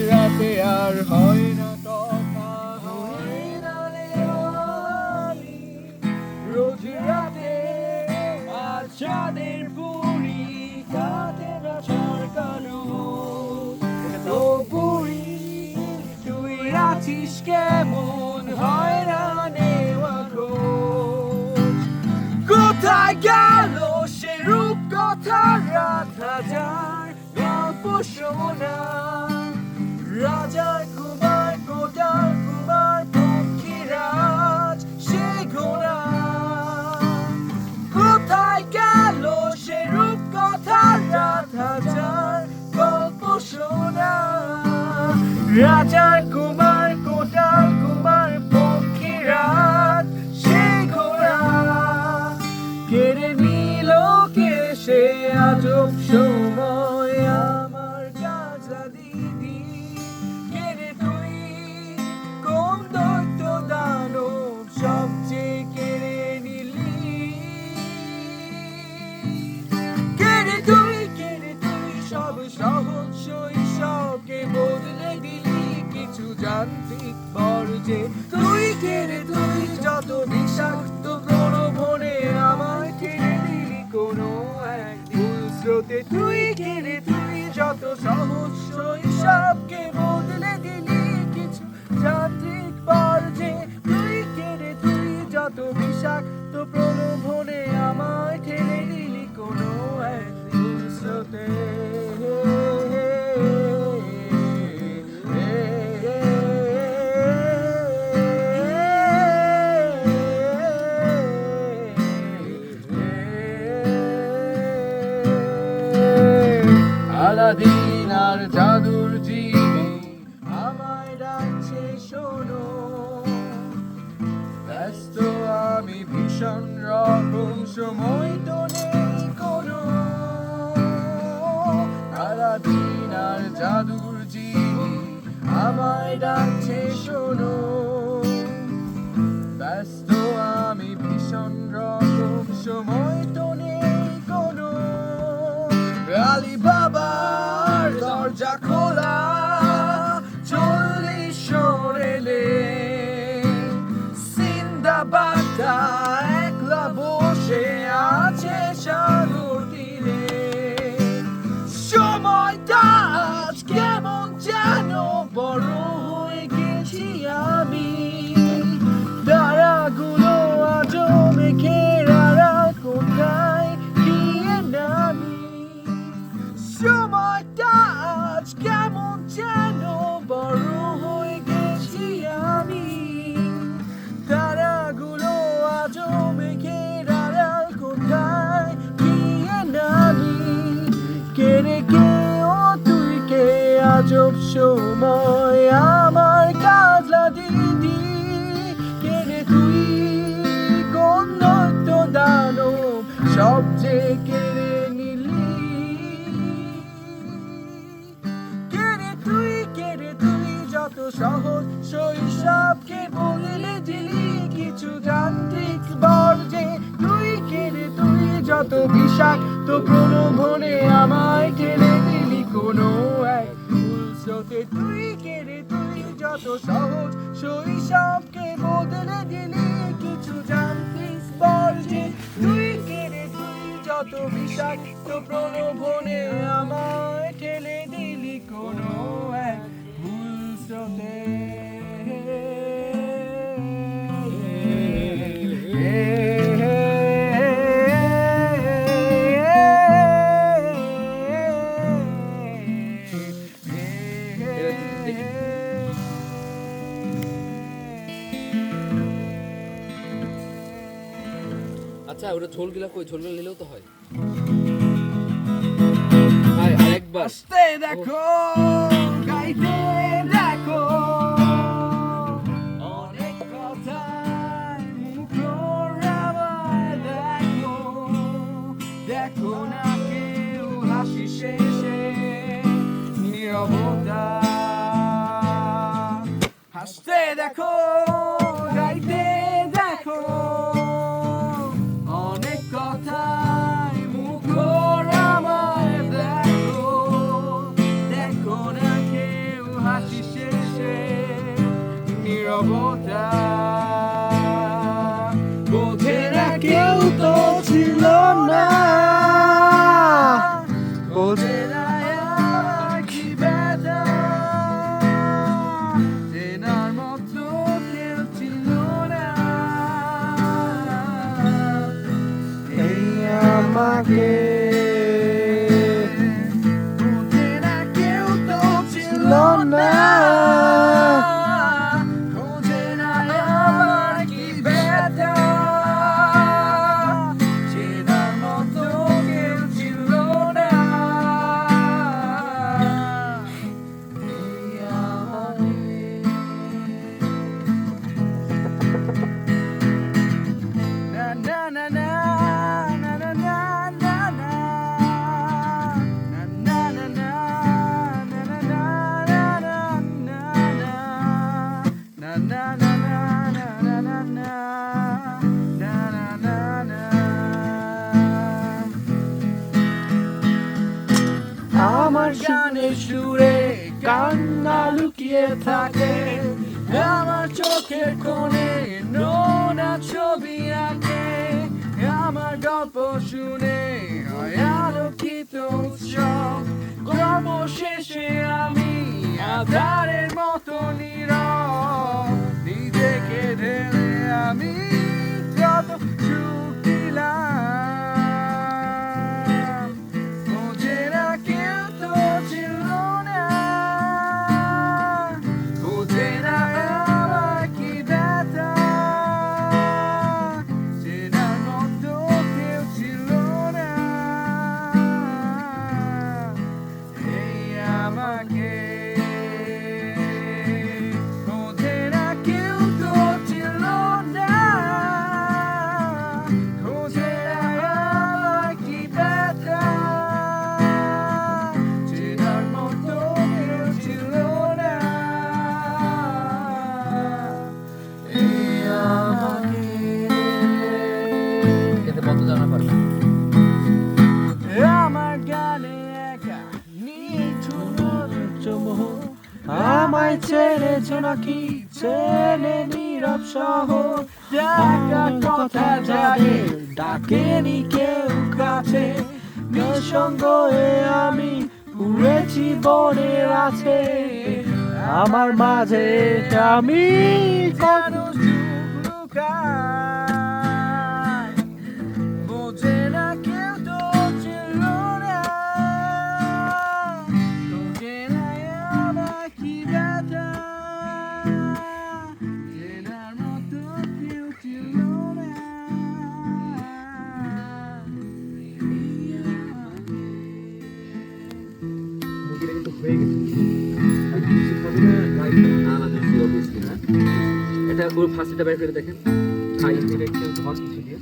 রাতে আর হয় না কথা, রোজ রাতে আর চাঁদের পুরি কাটে না সরকারও তো পুরি তুই আছিস কেমন হয় না নেওয়া খোঁজ। কোথায় গেল সে রূপ কথা রাত হাজার গল্প শোনা, রাজার কুমার কোটাল কুমার পক্ষীরাজ সে ঘোড়া। কোথায় গেল সে রূপ কথা রাত হাজার গল্প শোনা, রাজার কুমার কোটাল কুমার পক্ষীরাজ সে ঘোড়া। কেড়ে নিল কে সে আজব সময় আমার কাজা দিদি, কেড়ে তুই কোন দৈত্য দানব সবচেয়ে কেড়ে নিলি। কেড়ে তুই সব সহজ শৈশবকে বদলে দিলি কিছু যান্ত্রিক বর্জে। তুই কেড়ে তুই যত বিষাক্ত প্রলোভনে আমায় কেড়ে দিলি কোনো এক ভুল স্রোতে। তুই কেড়ে তুই যত সহজ শৈশবকে বদলে দিলি কিছু যান্ত্রিক বর্জে। তুই কেড়ে তুই যত বিষাক্ত প্রলোভনে আমায় ঠেলে দিলি কোনো এক ভুল স্রোতে। আলাদিন আর জাদুর জিনে আমায় ডাকছে শোনো, ব্যস্ত আমি ভীষণ রকম সময় তো নেই কোনো। আলাদিন আর জাদুর জিনে আমায় ডাকছে শোনো, ব্যস্ত আমি ভীষণ রকম সময় তো নেই কোনো। আলী বাবার দরজা খোলা 40 সরেলে, সিন্দাবাদটা একলা বসে আছে সাগর তীরে। সময়টা আজ কেমন যেন বড় হয়ে গেছি আমি, তারাগুলো আজও মেঘের আড়াল কোথায় গিয়ে নামি। সময়টা আজ কেমন যেন বড় হয়ে গেছি আমি, তারাগুলো আজও মেঘের আড়াল কোথায় গিয়ে নামি। কেড়ে কেউ তুই কে আজব সময় আমার কাজলা দিদি, কেড়ে তুই কোন দৈত্য দানব সবচেয়ে কেড়ে নিলি। কেড়ে তুই যত সহজ শৈশবকে বদলে দিলি কিছু যান্ত্রিক বর্জে। তুই কেড়ে তুই যত বিষাক্ত প্রলোভনে আমায় ঠেলে দিলি কোনো এক ভুল স্রোতে। তুই কেড়ে তুই যত সহজ শৈশবকে বদলে দিলি কিছু যান্ত্রিক বর্জে। তুই কেড়ে তুই যত বিষাক্ত প্রলোভনে আমায় ঠেলে দিলি কোনো এক ভুল স্রোতে। আচ্ছা ওটা ঝোলগুলা কই, ঝোলগুলা নিলেও তো হয়। আরেকবার আস্তে দেখো গাইতে দেখো, অনেক কথায় মুখর আমার দেখো। দেখো না কেউ হাসি শেষে নীরবতা, হাসতে দেখো গাইতে দেখো, অনেক কথায় মুখর আমার দেখো। দেখো না কেউ আমাকে বুঝে না কেউ তো ছিল না বুঝে না আমার কি ব্যথা চেনার মতো কেউ ছিল না এই আমাকে na na na na na na na na na na na আমার গানের সুরে কান্না লুকিয়ে থাকে আমার চোখের কোণে নোনা ছবি আঁকে আমার গল্প শুনে হয় আলোকিত উৎসব গল্প শেষে আমি আধারের মতো নীরব নিজেকে ঢেলে আমি কত সুখ দিলাম বুঝে না কেউ তো ছিল না বুঝে না আমার কি ব্যথা চেনার মতো কেউ ছিল না এই আমাকে বুঝে না কেউ তো ছিল না বুঝে না আমার কি ব্যথা চেনার মতো কেউ ছিল না এই আমাকে এতে কত জানা পারবে আমার গানে একা নিঠুর চমহ আমায় ছেড়েছ নাকি ছেলে নীরব শহর ডাকা কথা জাগে ডাকেনি কেউ কাছে নিঃসঙ্গ হয়ে আমি উড়েছি বনের আছে আমার মাঝে আমি কেন সুখ লুকাই বোঝে না কেউ তো ছিল না বোঝে না আমার কি ব্যথা চেনার মতো কেউ ছিল না মুরগিটা কিন্তু হয়ে গেছে আর কিছু খাবি না লাইট না না দিচ্ছি অবভিয়াসলি না এটা পুরো ফাঁসিটা বের করে দেখেন খাই দিয়ে একটু ধর কিছু দিয়ে